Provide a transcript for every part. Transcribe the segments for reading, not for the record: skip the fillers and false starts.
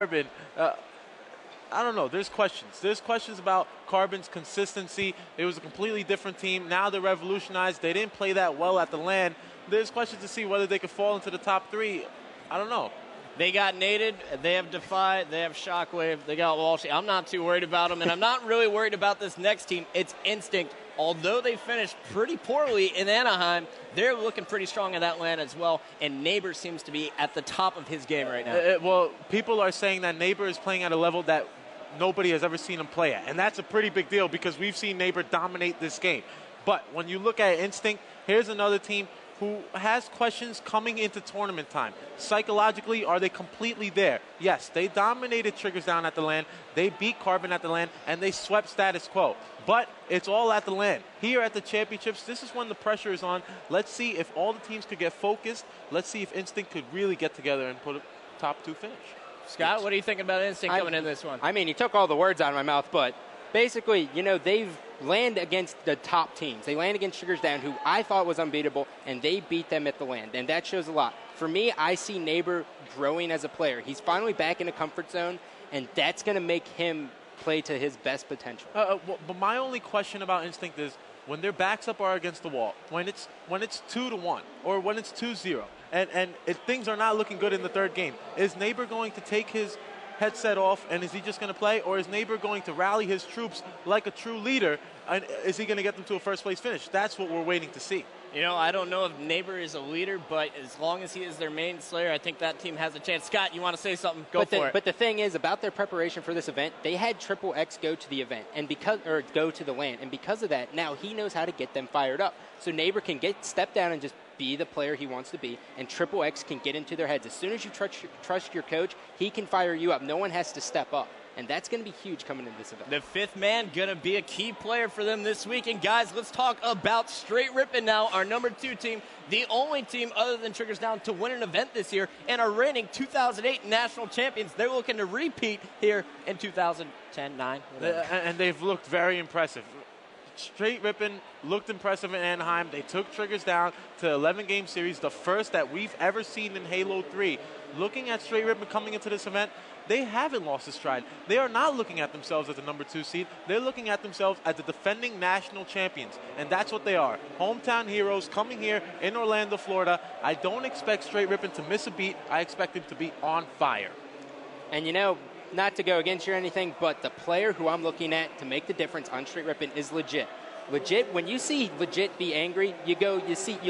Carbon, I don't know. There's questions. There's questions about Carbon's consistency. It was a completely different team. Now they're revolutionized. They didn't play that well at the LAN. There's questions to see whether they could fall into the top 3. I don't know. They got Naded, they have Defy, they have Shockwave, they got Walshy. I'm not too worried about them, and I'm not really worried about this next team. It's Instinct. Although they finished pretty poorly in Anaheim, they're looking pretty strong in that LAN as well, and Neighbor seems to be at the top of his game right now. Well, people are saying that Neighbor is playing at a level that nobody has ever seen him play at, and that's a pretty big deal because we've seen Neighbor dominate this game. But when you look at Instinct, here's another team who has questions coming into tournament time. Psychologically, are they completely there? Yes, they dominated Triggers Down at the LAN, they beat Carbon at the LAN, and they swept Status Quo. But it's all at the LAN. Here at the championships, this is when the pressure is on. Let's see if all the teams could get focused. Let's see if Instinct could really get together and put a top 2 finish. Scott, what are you thinking about Instinct coming in this one? I mean, he took all the words out of my mouth, but basically, you know, they've landed against the top teams. They land against Triggers Down, who I thought was unbeatable, and they beat them at the LAN, and that shows a lot. For me, I see Neighbor growing as a player. He's finally back in a comfort zone, and that's going to make him play to his best potential. But my only question about Instinct is when their backs up are against the wall, when it's 2-1 or when it's 2-0, and if things are not looking good in the third game, is Neighbor going to take his headset off and is he just going to play, or is Neighbor going to rally his troops like a true leader, and is he going to get them to a first place finish? That's what we're waiting to see. You know, I don't know if Neighbor is a leader, but as long as he is their main slayer, I think that team has a chance. Scott, you want to say something? Go for it. But the thing is, about their preparation for this event, they had Triple X go to the event and go to the LAN, and because of that, now he knows how to get them fired up. So Neighbor can step down and just be the player he wants to be, and Triple X can get into their heads. As soon as you trust your coach, he can fire you up. No one has to step up. And that's going to be huge coming into this event. The fifth man going to be a key player for them this week. And guys, let's talk about Straight Rippin now, our number 2 team, the only team other than Triggers Down to win an event this year, and are reigning 2008 national champions. They're looking to repeat here in 2010, 9, whatever. And they've looked very impressive. Straight Rippin looked impressive in Anaheim. They took Triggers Down to 11-game series, the first that we've ever seen in Halo 3. Looking at Straight Rippin coming into this event, they haven't lost a stride. They are not looking at themselves as the number 2 seed. They're looking at themselves as the defending national champions, and that's what they are. Hometown heroes coming here in Orlando, Florida. I don't expect Straight Rippin to miss a beat. I expect them to be on fire. And you know, not to go against you or anything, but the player who I'm looking at to make the difference on Straight Rippin is Legit. Legit, when you see Legit be angry, you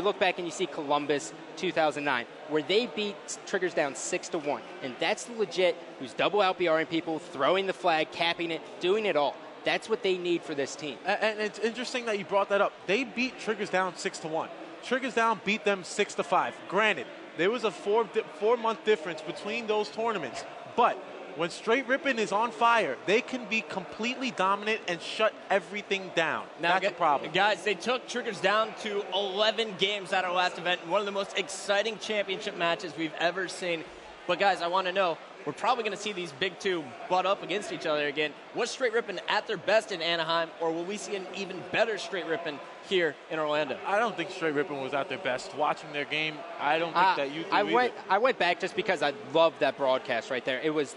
look back and you see Columbus 2009, where they beat Triggers Down 6-1. And that's the Legit who's double LPRing people, throwing the flag, capping it, doing it all. That's what they need for this team. And it's interesting that you brought that up. They beat Triggers Down 6-1. Triggers Down beat them 6-5. Granted, there was a 4-month difference between those tournaments, but when Straight Rippin is on fire, they can be completely dominant and shut everything down. Now, that's a problem. Guys, they took Triggers Down to 11 games at our last event, one of the most exciting championship matches we've ever seen. But guys, I want to know, we're probably going to see these big two butt up against each other again. Was Straight Rippin at their best in Anaheim, or will we see an even better Straight Rippin here in Orlando? I don't think Straight Rippin was at their best. Watching their game, I don't think that you do either. I went back just because I loved that broadcast right there. It was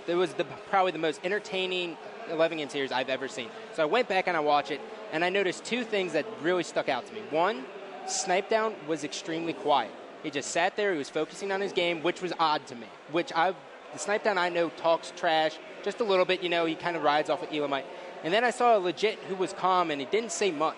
probably the most entertaining 11-game series I've ever seen. So I went back and I watched it, and I noticed 2 things that really stuck out to me. One, Snipedown was extremely quiet. He just sat there. He was focusing on his game, which was odd to me. The Snipedown I know talks trash just a little bit. You know, he kind of rides off of Elamite. And then I saw a Legit who was calm, and he didn't say much.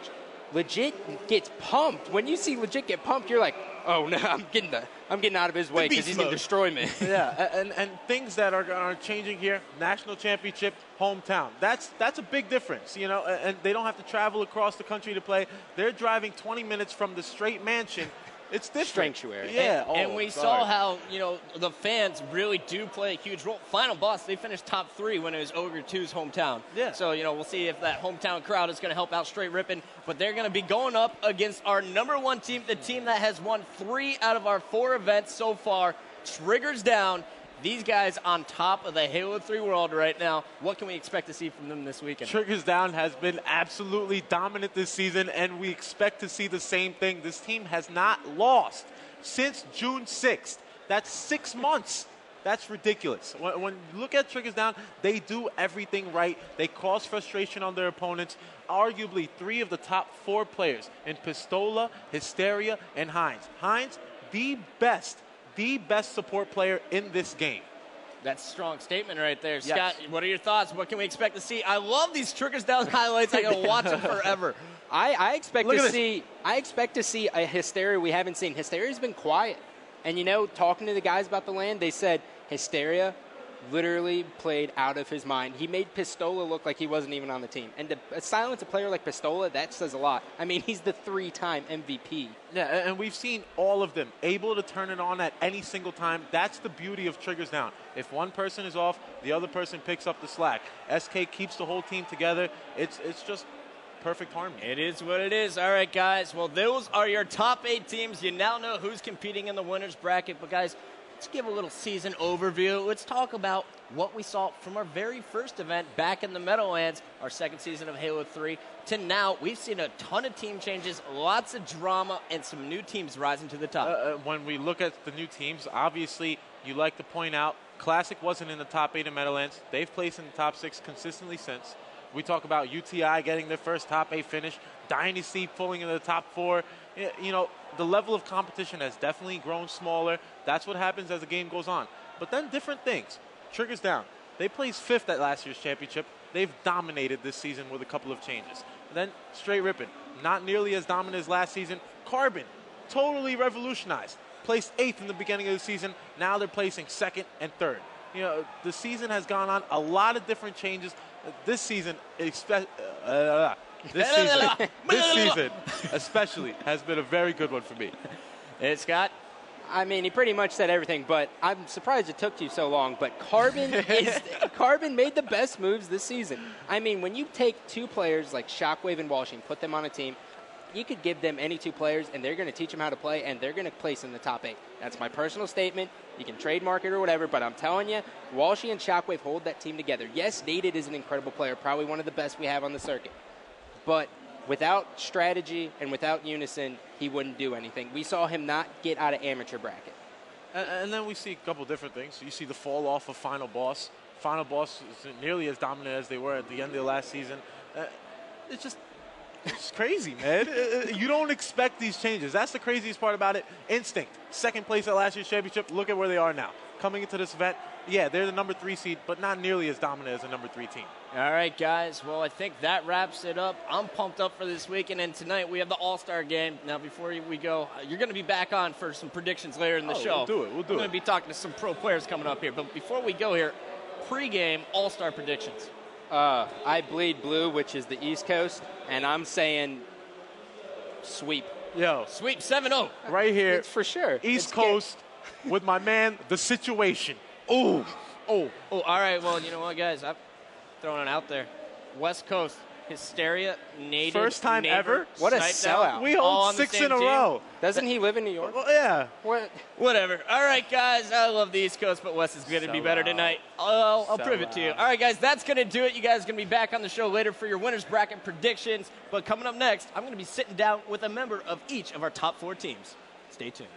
Legit gets pumped. When you see Legit get pumped, you're like, oh, no, I'm getting out of his way because he's going to destroy me. Yeah, and things that are changing here, national championship, hometown. That's a big difference, you know, and they don't have to travel across the country to play. They're driving 20 minutes from the Straight Mansion. It's different. Sanctuary. Yeah. And we saw how, you know, the fans really do play a huge role. Final Boss, they finished top 3 when it was Ogre 2's hometown. Yeah. So, you know, we'll see if that hometown crowd is going to help out Straight Rippin. But they're going to be going up against our number 1 team, the team that has won 3 out of our 4 events so far, Triggers Down. These guys on top of the Halo 3 world right now. What can we expect to see from them this weekend? Triggers Down has been absolutely dominant this season, and we expect to see the same thing. This team has not lost since June 6th. That's 6 months. That's ridiculous. When you look at Triggers Down, they do everything right. They cause frustration on their opponents. Arguably, 3 of the top 4 players in Pistola, Hysteria, and Heinz. Heinz, the best support player in this game. That's a strong statement right there. Yes. Scott, what are your thoughts? What can we expect to see? I love these Triggers Down highlights. I can watch them forever. I expect to see a Hysteria we haven't seen. Hysteria's been quiet. And, you know, talking to the guys about the LAN, they said Hysteria literally played out of his mind. He made Pistola look like he wasn't even on the team. And to silence a player like Pistola, that says a lot. I mean, he's the 3-time MVP. Yeah, and we've seen all of them able to turn it on at any single time. That's the beauty of Triggers Down. If one person is off, the other person picks up the slack. SK keeps the whole team together. It's just perfect harmony. It is what it is. All right, guys. Well, those are your top 8 teams. You now know who's competing in the winners bracket. But, guys, let's give a little season overview. Let's talk about what we saw from our very first event back in the Meadowlands, our second season of Halo 3, to now. We've seen a ton of team changes, lots of drama, and some new teams rising to the top. When we look at the new teams, obviously, you like to point out, Classic wasn't in the top 8 in Meadowlands. They've placed in the top 6 consistently since. We talk about UTI getting their first top 8 finish, Dynasty pulling into the top 4. You know, the level of competition has definitely grown smaller. That's what happens as the game goes on. But then different things. Triggers Down. They placed 5th at last year's championship. They've dominated this season with a couple of changes. And then straight Rippin. Not nearly as dominant as last season. Carbon. Totally revolutionized. Placed 8th in the beginning of the season. Now they're placing 2nd and 3rd. You know, the season has gone on. A lot of different changes. This season, especially, has been a very good one for me. Hey, Scott? I mean, he pretty much said everything, but I'm surprised it took you so long. But Carbon made the best moves this season. I mean, when you take 2 players like Shockwave and Walshy and put them on a team, you could give them any 2 players, and they're going to teach them how to play, and they're going to place in the top 8. That's my personal statement. You can trademark it or whatever, but I'm telling you, Walshy and Shockwave hold that team together. Yes, Naded is an incredible player, probably one of the best we have on the circuit. But without strategy and without unison, he wouldn't do anything. We saw him not get out of amateur bracket. And then we see a couple different things. You see the fall off of Final Boss. Final Boss is nearly as dominant as they were at the end of the last season. It's crazy, man. You don't expect these changes. That's the craziest part about it. Instinct, 2nd place at last year's championship. Look at where they are now. Coming into this event, yeah, they're the number 3 seed, but not nearly as dominant as the number 3 team. All right, guys. Well, I think that wraps it up. I'm pumped up for this weekend, and tonight we have the All-Star game. Now, before we go, you're going to be back on for some predictions later in the show. We'll do it. We're going to be talking to some pro players coming up here. But before we go here, pregame All-Star predictions. I bleed blue, which is the East Coast, and I'm saying sweep. Yo. Sweep 7-0. Right here. It's for sure. East Coast with my man, The Situation. Ooh. Oh, all right. Well, you know what, guys? I'm throwing it out there. West Coast, Hysteria, Naded. First time ever? What a Snipedown. sellout. We hold 6 in a row. Doesn't he live in New York? Well, yeah. Whatever. All right, guys. I love the East Coast, but West is going to be better tonight. I'll prove it to you. All right, guys. That's going to do it. You guys are going to be back on the show later for your winners bracket predictions. But coming up next, I'm going to be sitting down with a member of each of our top 4 teams. Stay tuned.